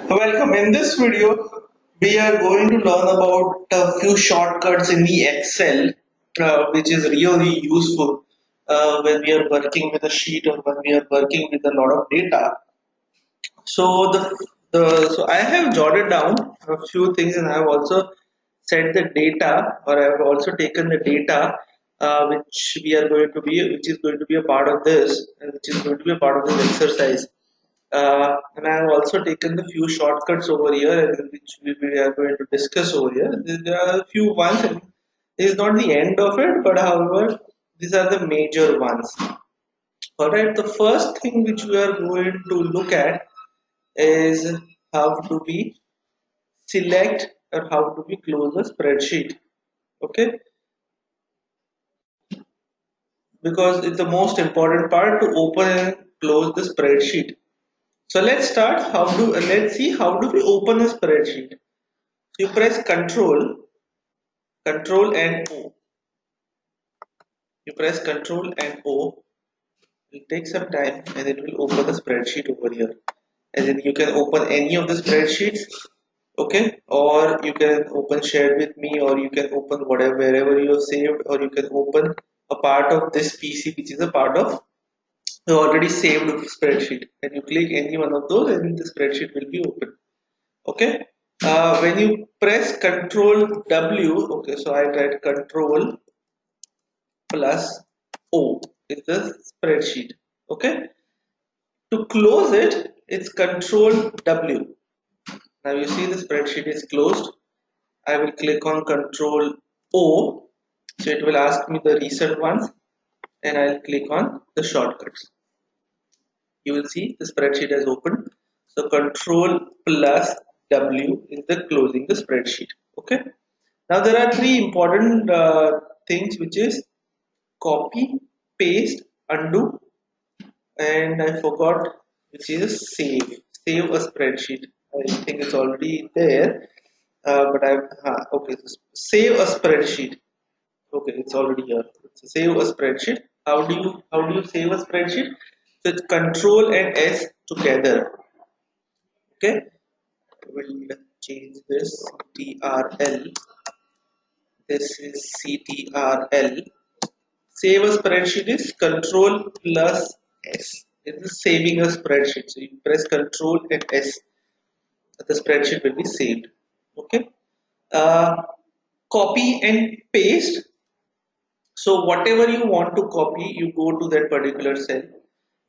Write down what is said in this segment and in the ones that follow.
Welcome. In this video, we are going to learn about a few shortcuts in the Excel, which is really useful when we are working with a sheet or when we are working with a lot of data. So so I have jotted down a few things, and I have also set the data, or I have also taken the data which is going to be a part of this, and which is going to be a part of this exercise. And I have also taken the few shortcuts over here, and which we are going to discuss over here. There are a few ones, and this is not the end of it, but however, these are the major ones. Alright, the first thing which we are going to look at is how do we select or how do we close a spreadsheet. Okay, because it's the most important part to open and close the spreadsheet. So let's start. Let's see how do we open a spreadsheet. You press Control and O. You press Control and O. It will take some time and it will open the spreadsheet over here. And then you can open any of the spreadsheets, okay, or you can open shared with me, or you can open whatever wherever you have saved, or you can open a part of this PC which is a part of the already saved spreadsheet, and you click any one of those and the spreadsheet will be open. Okay, when you press Control W, okay, so I tried Control plus O is the spreadsheet. Okay, to close it, it's Control W. Now you see the spreadsheet is closed. I will click on Control O, so it will ask me the recent ones, and I'll click on the shortcuts. You will see the spreadsheet has opened. So Control plus W is the closing the spreadsheet. Okay. Now there are three important things, which is copy, paste, undo, and I forgot which is save. Save a spreadsheet. I think it's already there, but okay. So save a spreadsheet. Okay, it's already here. So save a spreadsheet. How do you save a spreadsheet? So it's Control and S together. Okay, we'll change this CTRL. This is CTRL. Save a spreadsheet is Control plus S. It is saving a spreadsheet. So you press Control and S. The spreadsheet will be saved. Okay. Uh, Copy and paste. So whatever you want to copy, you go to that particular cell.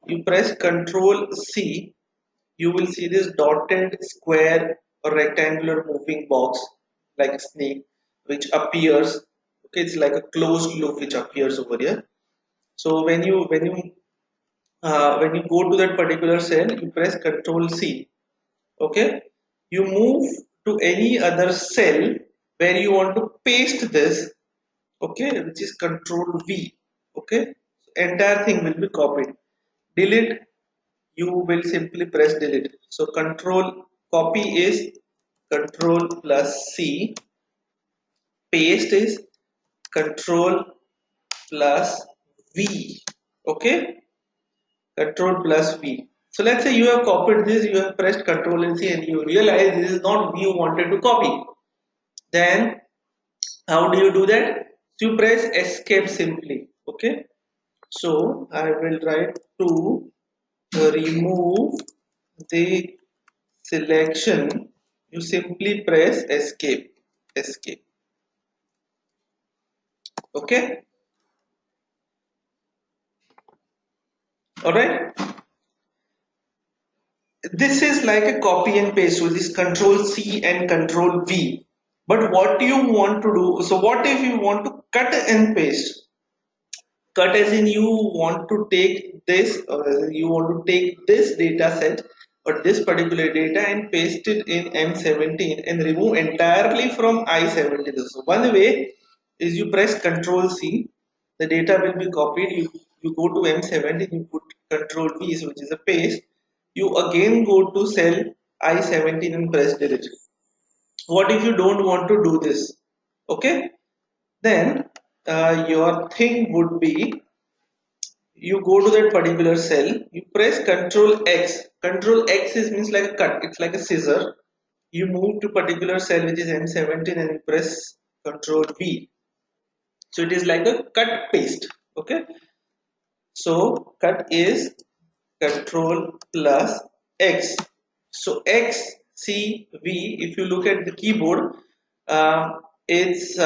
You press Control C. You will see this dotted square or rectangular moving box like a snake, which appears. Okay, it's like a closed loop which appears over here. So when you go to that particular cell, you press Control C. Okay, you move to any other cell where you want to paste this. Okay, which is Control V. Okay, entire thing will be copied. Delete, you will simply press delete. So Control copy is Control plus C. Paste is Control plus V. Okay, Control plus V. So let's say you have copied this, you have pressed Control and C, and you realize this is not V you wanted to copy. Then how do you do that? So you press Escape simply. Okay. So I will try to remove the selection. You simply press Escape. Escape. Okay. All right. This is like a copy and paste with this Control C and Control V. But what you want to do, so what if you want to cut and paste? Cut as in you want to take this, you want to take this data set or this particular data and paste it in M17 and remove entirely from I17. So one way is you press Control C, the data will be copied. You go to M17, you put Control V, which is a paste. You again go to cell I17 and press delete. What if you don't want to do this? Okay, then your thing would be you go to that particular cell, you press Control X. Control X is means like a cut, it's like a scissor. You move to particular cell which is M17 and you press Control V. So it is like a cut paste. Okay, so cut is Control plus X. So X, C, V, if you look at the keyboard, uh, it's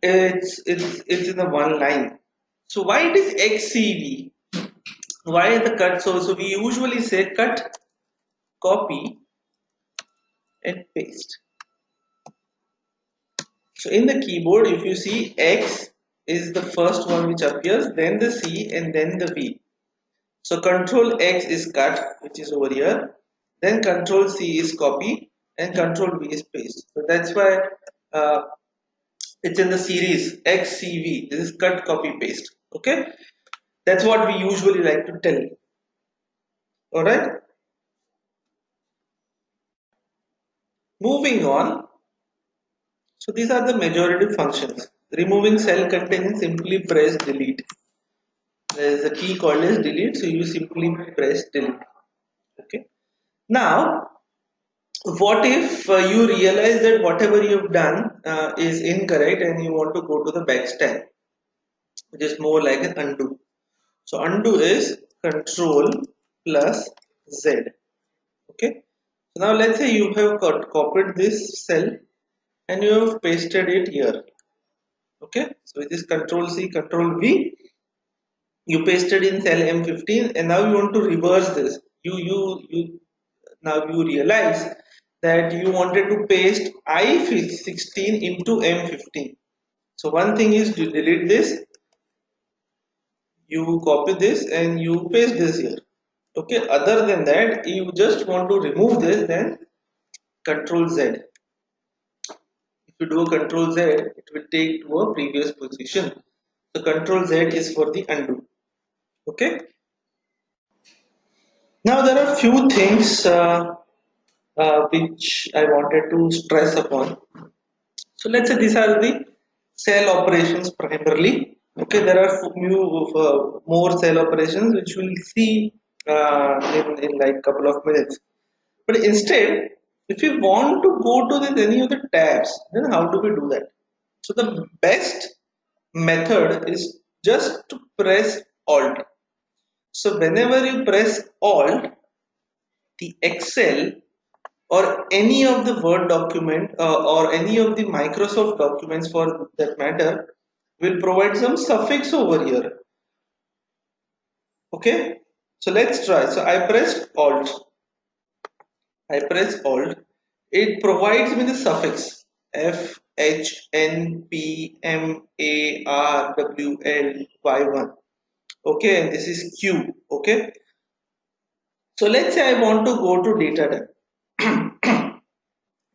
it's in the one line. So why it is XCV? Why the cut? So we usually say cut, copy, and paste. So in the keyboard, if you see X is the first one which appears, then the C, and then the V. So Control X is cut, which is over here. Then Control C is copy, and Control V is paste. So that's why uh, it's in the series XCV. This is cut, copy, paste. Okay, that's what we usually like to tell. All right. Moving on. So these are the majorative functions. Removing cell contains, simply press delete. There is a key called as delete, so you simply press delete. Okay. Now, what if you realize that whatever you've done is incorrect and you want to go to the backstack, which is more like an undo. So undo is Control plus Z. Okay. So now let's say you have copied this cell and you have pasted it here. Okay, so it is Control C, Control V. You pasted in cell M15, and now you want to reverse this. You now you realize that you wanted to paste I16 into M15. So one thing is to delete this. You copy this and you paste this here. Okay. Other than that, you just want to remove this, then Control Z. If you do a Control Z, it will take to a previous position. So Control Z is for the undo. Okay. Now there are few things which I wanted to stress upon. So let's say these are the cell operations primarily. Okay, there are few more cell operations which we'll see in like couple of minutes. But instead, if you want to go to any of the tabs, then how do we do that? So the best method is just to press Alt. So whenever you press Alt, the Excel or any of the Word document or any of the Microsoft documents for that matter will provide some suffix over here. Okay, so let's try. So I pressed Alt. It provides me the suffix F, H, N, P, M, A, R, W, L, Y1. Okay, and this is Q. Okay, so let's say I want to go to data tab.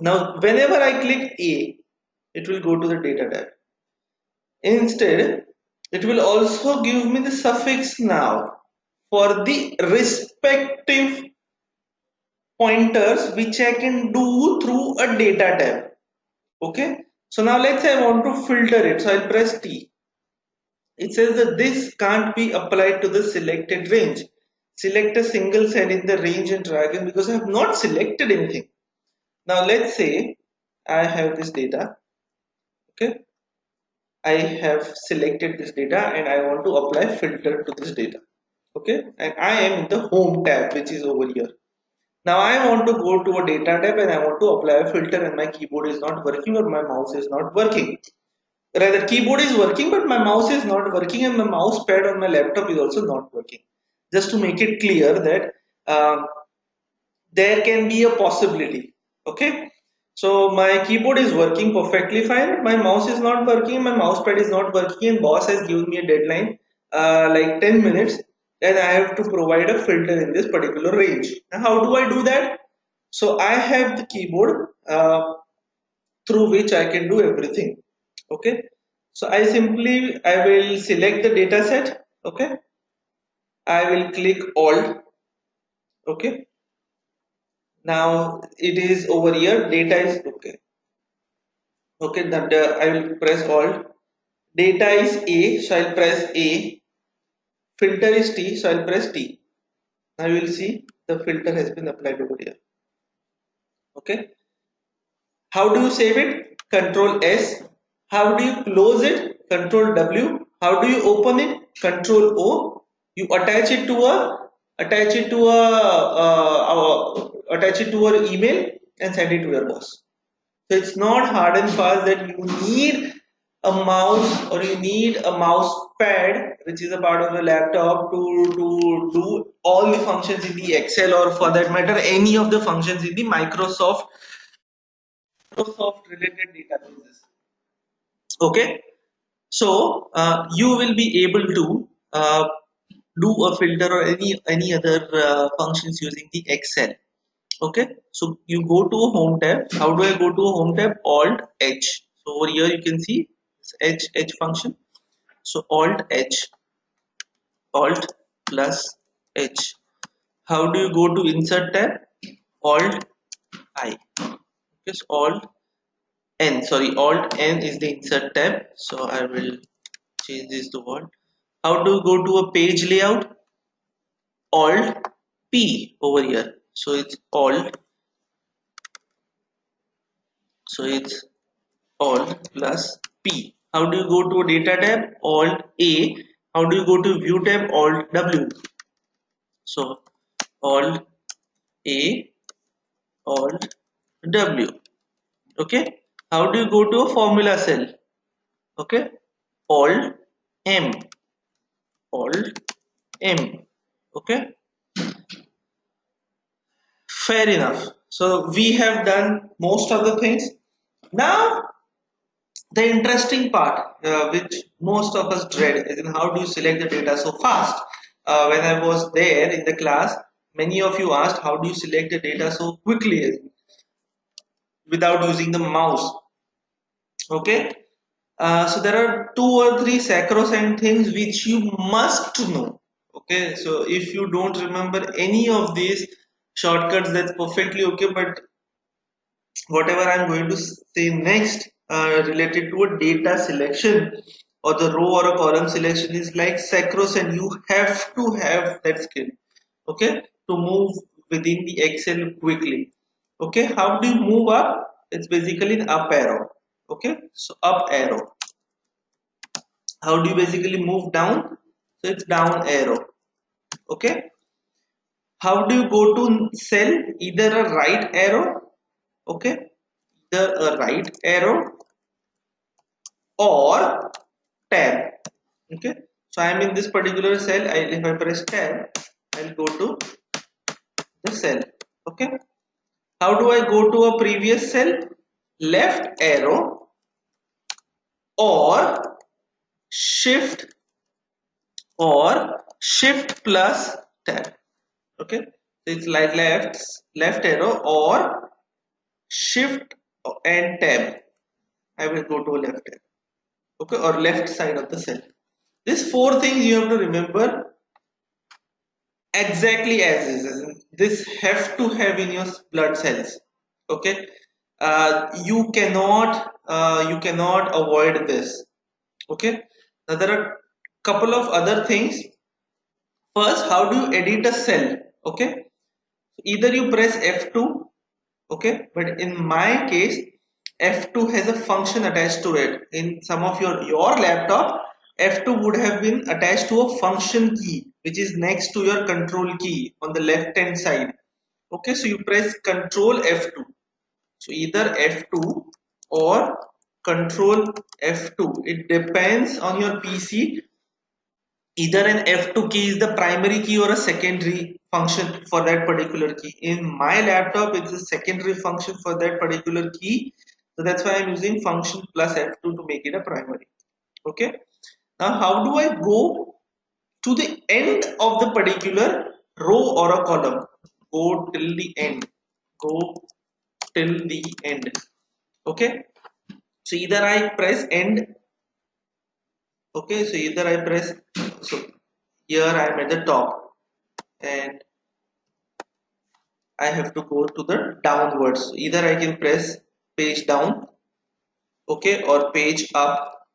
Now, whenever I click A, it will go to the data tab. Instead, it will also give me the suffix now for the respective pointers which I can do through a data tab. Okay, so now let's say I want to filter it, so I'll press T. It says that this can't be applied to the selected range. Select a single cell in the range and drag in, because I have not selected anything. Now let's say I have this data. Okay, I have selected this data and I want to apply filter to this data. Okay, and I am in the home tab, which is over here. Now I want to go to a data tab and I want to apply a filter, and my keyboard is not working or my mouse is not working. Rather, keyboard is working but my mouse is not working, and my mouse pad on my laptop is also not working. Just to make it clear that there can be a possibility. Okay, so my keyboard is working perfectly fine, my mouse is not working, my mouse pad is not working, and boss has given me a deadline like 10 minutes, and I have to provide a filter in this particular range. Now how do I do that? So I have the keyboard through which I can do everything. Okay, so I will select the data set. Okay, I will click Alt. Okay, now it is over here, data is okay. Okay, I will press Alt. Data is A, so I'll press A. filter is T, so I'll press T. Now you will see the filter has been applied over here. Okay. How do you save it? Control S. How do you close it? Control W. How do you open it? Control O. You attach it to an email and send it to your boss. So it's not hard and fast that you need a mouse or you need a mouse pad which is a part of the laptop to do all the functions in the Excel, or for that matter any of the functions in the Microsoft related databases. Okay, so you will be able to do a filter or any other functions using the Excel. Okay, so you go to a home tab. How do I go to a home tab? Alt H. So over here you can see this H function. So Alt H, Alt plus H. How do you go to insert tab? Alt I. Just Alt N. Sorry, Alt N is the insert tab. So I will change this to what? How do you go to a page layout? Alt P over here. So it's Alt. So it's Alt plus P. How do you go to a data tab? Alt A. How do you go to view tab? Alt W. So Alt A, Alt W. Okay. How do you go to a formula cell? Okay. Alt M. Alt M. Okay. Fair enough. So we have done most of the things. Now the interesting part, which most of us dread, is in how do you select the data so fast. When I was there in the class, many of you asked how do you select the data so quickly without using the mouse. Okay, so there are 2 or 3 sacrosanct things which you must know. Okay, so if you don't remember any of these shortcuts, that's perfectly okay, but whatever I'm going to say next related to a data selection or the row or a column selection is like sacrosanct. You have to have that skill, okay, to move within the Excel quickly. Okay, how do you move up? It's basically an up arrow. Okay, so up arrow. How do you basically move down? So it's down arrow. Okay, how do you go to cell? Either a right arrow, okay, either a right arrow or tab. Okay, so I am in this particular cell. If I press tab, I'll go to the cell. Okay, how do I go to a previous cell? Left arrow or shift plus tab. Okay, so it's like left arrow or shift and tab. I will go to a left arrow. Okay, or left side of the cell. These 4 things you have to remember exactly as is. This have to have in your blood cells. Okay, you cannot avoid this. Okay, now there are couple of other things. First, how do you edit a cell? Okay, either you press F2. Okay, but in my case F2 has a function attached to it. In some of your laptop, F2 would have been attached to a function key which is next to your control key on the left hand side. Okay, so you press control F2. So either F2 or control F2. It depends on your PC. Either an F2 key is the primary key or a secondary function for that particular key. In my laptop, it's a secondary function for that particular key. So that's why I'm using function plus F2 to make it a primary. Okay. Now, how do I go to the end of the particular row or a column? Go till the end. Go till the end. Okay. So either I press end. Okay. So either I press. So here I am at the top and I have to go to the downwards. So either I can press page down, okay, or page up,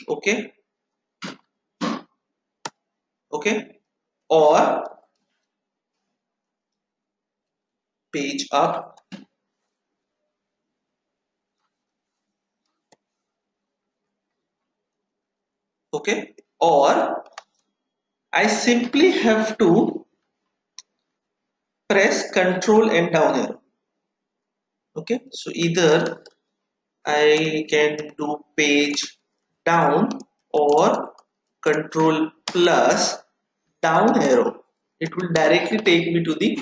okay, okay. or page up, okay, or I simply have to press Control and down arrow. Okay, so either I can do page down or Control plus down arrow. It will directly take me to the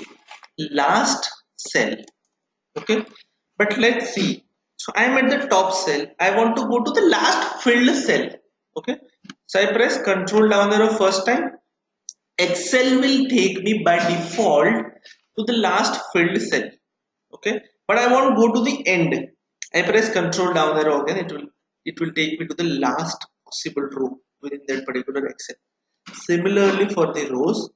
last cell. Okay, but let's see. So I am at the top cell. I want to go to the last filled cell. Okay, so I press Control down arrow first time. Excel will take me by default to the last filled cell. Okay, but I want to go to the end. I press Control down arrow again. It will take me to the last possible row within that particular Excel. Similarly for the rows,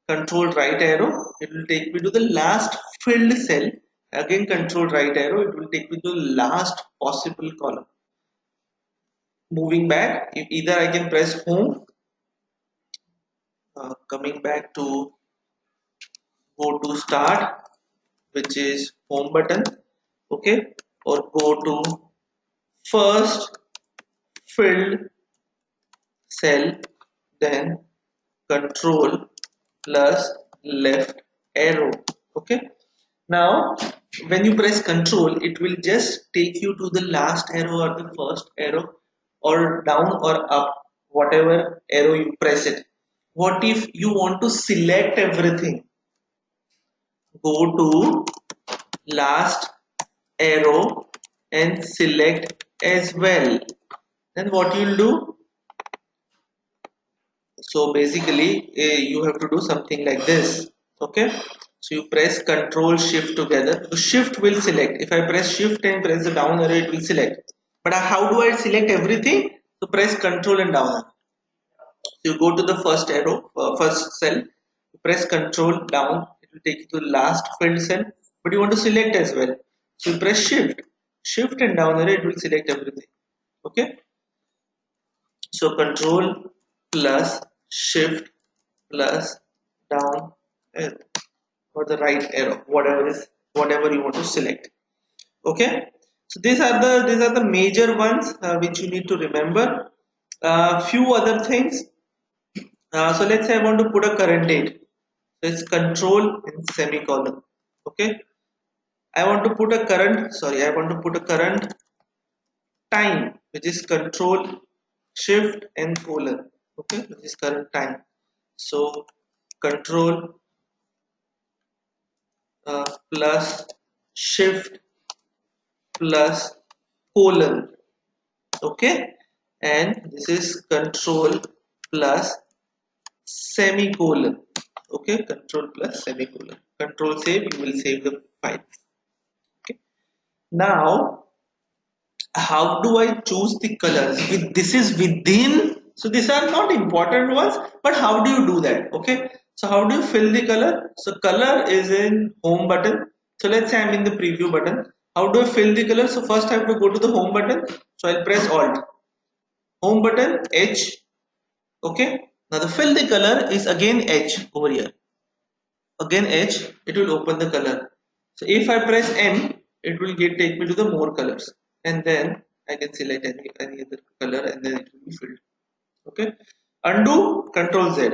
Control right arrow, it will take me to the last filled cell. Again Control right arrow, it will take me to the last possible column. Moving back, either I can press home, coming back to go to start, which is home button, okay, or go to first filled cell, then Control plus left arrow. Okay, now when you press Control, it will just take you to the last arrow or the first arrow, or down or up, whatever arrow you press it. What if you want to select everything? Go to last arrow and select as well. Then what you'll do, so basically you have to do something like this. Okay, so you press Control Shift together. So Shift will select. If I press Shift and press the down arrow, it will select. But how do I select everything? So press Control and down arrow. So you go to the first arrow, first cell, you press Control down, it will take you to the last filled cell, but you want to select as well. So you press Shift and down arrow, it will select everything. Okay, so Control plus Shift plus down arrow or the right arrow, whatever you want to select. Okay, so these are the major ones which you need to remember. Few other things. So let's say I want to put a current date. So it's Control and semicolon. Okay. I want to put a current. Sorry, I want to put a current time, which is Control Shift and colon. Okay, which is current time. So Control plus Shift plus colon. Okay, and this is Control plus semicolon. Okay, Control plus semicolon. Control save, you will save the file. Okay, now how do I choose the colors? This is within, so these are not important ones, but how do you do that? Okay, so how do you fill the color? So color is in home button. So let's say I'm in the preview button. How do I fill the color? So first I have to go to the home button. So I'll press Alt. Home button H. Okay, now the fill the color is again H over here. Again H, it will open the color. So if I press M, it will take me to the more colors, and then I can select any other color and then it will be filled. Okay, undo, Control Z.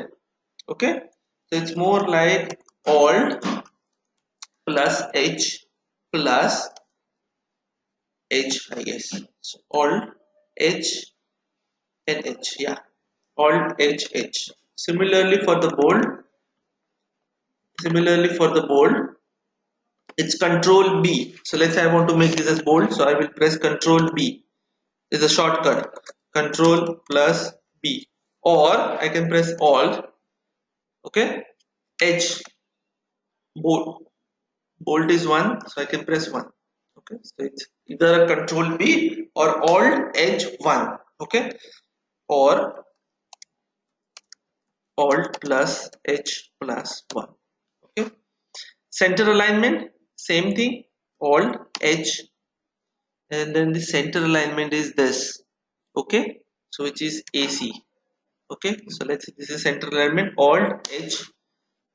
Okay, so it's more like Alt plus H plus H, I guess. So Alt H and H, yeah, Alt H H. Similarly for the bold, it's Control B. So let's say I want to make this as bold, so I will press Control B. It's a shortcut. Control plus B, or I can press Alt. Okay, H. Bold is 1, so I can press 1. Okay, so it's either a Control B or Alt H 1. Okay, or Alt plus H plus 1. Okay, center alignment, same thing. Alt H, and then the center alignment is this. Okay, so which is AC. Okay, so let's see, this is central alignment, Alt H,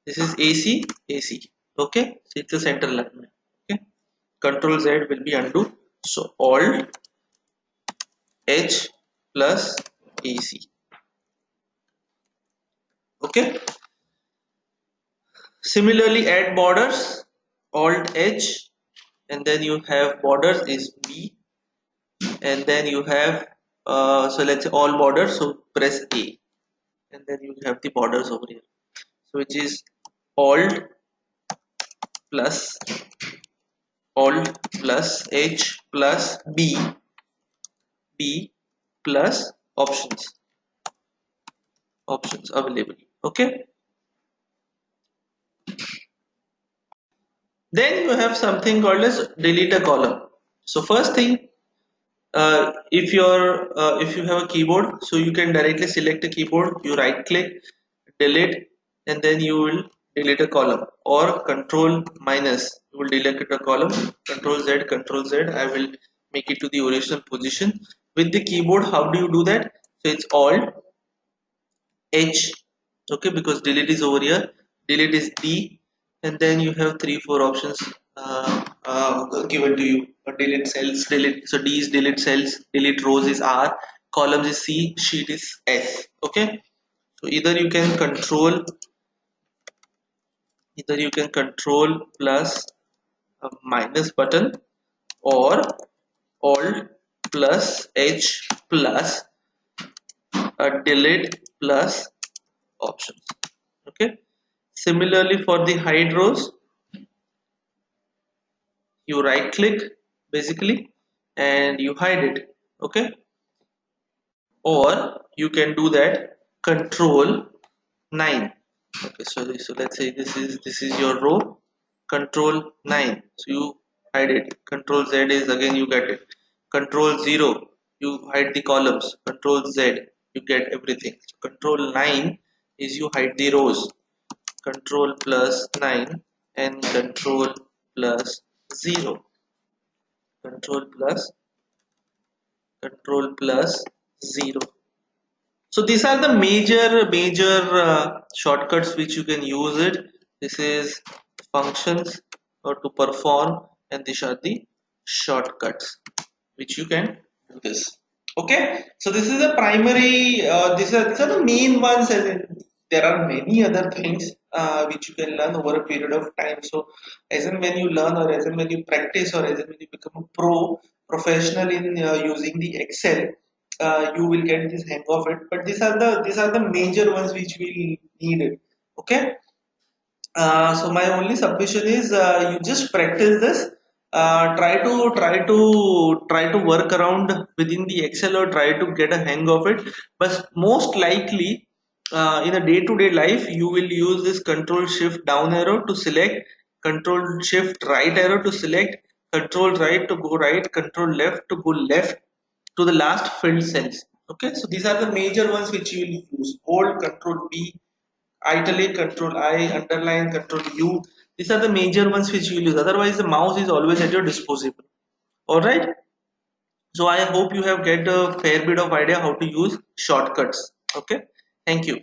this is AC, AC. Okay, so it's a central alignment. Okay, Control Z will be undo. So Alt H plus AC. Okay, similarly add borders, Alt H, and then you have borders is B, and then you have so let's say all borders, so press A, and then you have the borders over here, so which is Alt plus H plus B plus options available. Okay, then you have something called as delete a column. So first thing, if you have a keyboard, so you can directly select a keyboard, you right click, delete, and then you will delete a column, or control minus, you will delete a column, control Z, I will make it to the original position. With the keyboard, how do you do that? So it's Alt H, okay, because delete is over here, delete is D, and then you have 3-4 options given to you. Delete cells, delete, so D is delete cells, delete rows is R, columns is C, sheet is S. Okay, so either you can control plus a minus button, or Alt plus H plus a delete plus options. Okay, similarly for the hide rows, you right click basically and you hide it. Okay, or you can do that control 9. Okay, so let's say this is your row, control 9, so you hide it. Control Z is again you get it. Control 0, you hide the columns. Control Z, you get everything. So control 9 is you hide the rows. Control plus 9 and control plus 0. Control plus 0. So these are the major shortcuts which you can use it. This is functions or to perform, and these are the shortcuts which you can do this. Okay, so this is the primary. These are the main ones. As in, there are many other things which you can learn over a period of time. So as and when you learn, or as and when you practice, or as and when you become a professional in using the Excel, you will get this hang of it. But these are the major ones which we need it. Okay, so my only submission is you just practice this. Try to work around within the Excel, or try to get a hang of it. But most likely, in a day-to-day life, you will use this Control Shift down arrow to select, Control Shift right arrow to select, Control right to go right, Control left to go left to the last filled cells. Okay, so these are the major ones which you will use. Hold Control B, italic, control I, underline, control U. These are the major ones which you will use. Otherwise, the mouse is always at your disposal. Alright. So I hope you have get a fair bit of idea how to use shortcuts. Okay. Thank you.